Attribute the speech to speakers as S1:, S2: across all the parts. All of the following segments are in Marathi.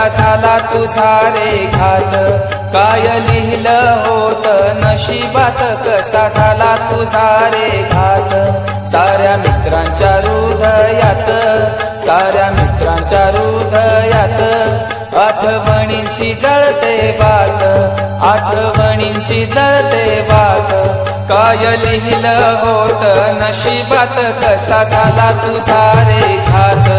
S1: कसा झाला तुझा रे घात, काय लिहिलं होत नशिबात कसा झाला तुझा रे घात. साऱ्या मित्रांच्या हृदयात, साऱ्या मित्रांच्या हृदयात आठवणींची जळते बात, आठवणींची जळते बात. काय लिहिलं होत नशिबात कसा झाला तुझा रे घात,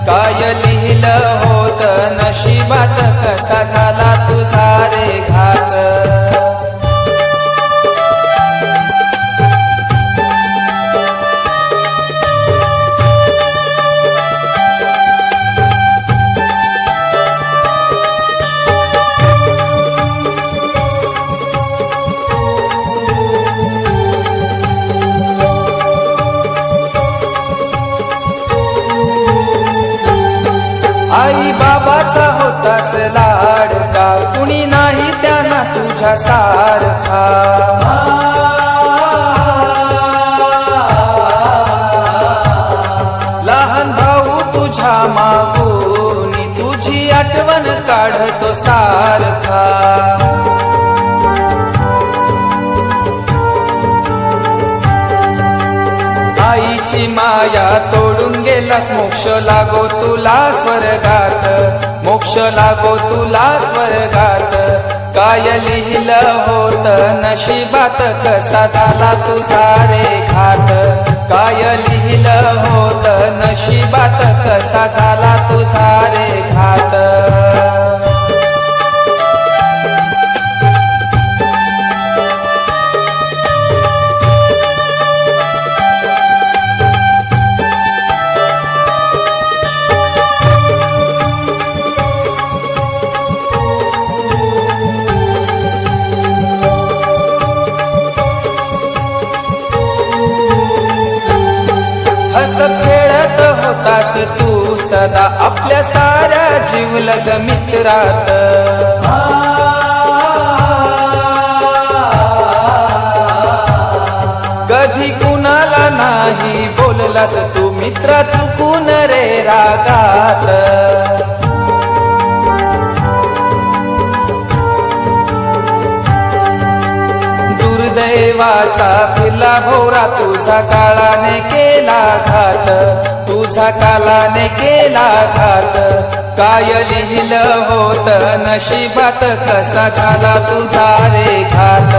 S1: काय लिहिलं होत नशिबात कसा झाला तुझा रे घात. आई बाबाचा होतास लाडका, कुणी नाही त्यांना तुझ्या सारखा. लहान भाऊ तुझ्या मागून तुझी आठवण काढतो सारखा. आईची माया तोडून गेलास, मोक्ष लागो तुला स्वर्गात, मोक्ष लागो तुला स्वर्गात. काय लिहिलं होत नशिबात कसा झाला तुझा रे घात, काय लिहिलं होत नशिबात कसा झाला तुझा रे घात. हसत खेळत होतास तू सदा आपल्या साऱ्या जिवलग मित्रात. कधी कुणाला नाही बोललास तू मित्रा चुकून रे रागात. दुर्दैवाचा फिरला भोवरा, तुझा काळाने केला घात, तुझा काळाने केला घात. काय लिहिलं होत नशिबात कसा झाला तुझा रे घात,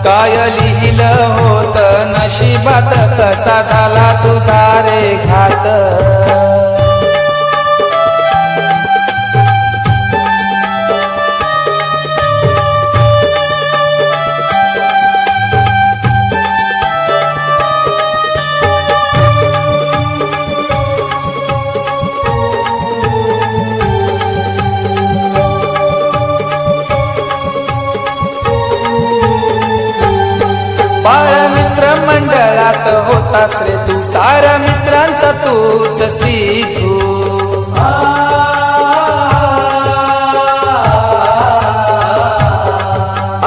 S1: काय लिहिलं होत नशिबात कसा झाला तुझा रे घात. मित्र मंडळात होतास रे तू, साऱ्या मित्रांचा तूच सिद्धू.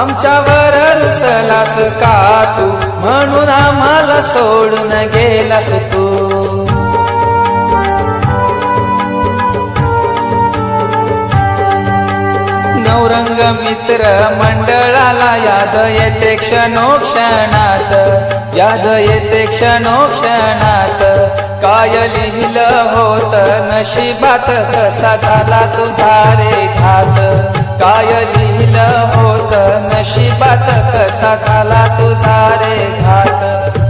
S1: आमच्यावर रुसलास का तू, म्हणून आम्हाला सोडून गेलास तू. नवरंग मित्र मंडळाला याद येते क्षणोक्षणात, याद येते क्षणोक्षणात. काय लिहिलं होत नशिबात कसा झाला तुझा रे घात, काय लिहिलं होत नशिबात कसा झाला तुझा रे घात.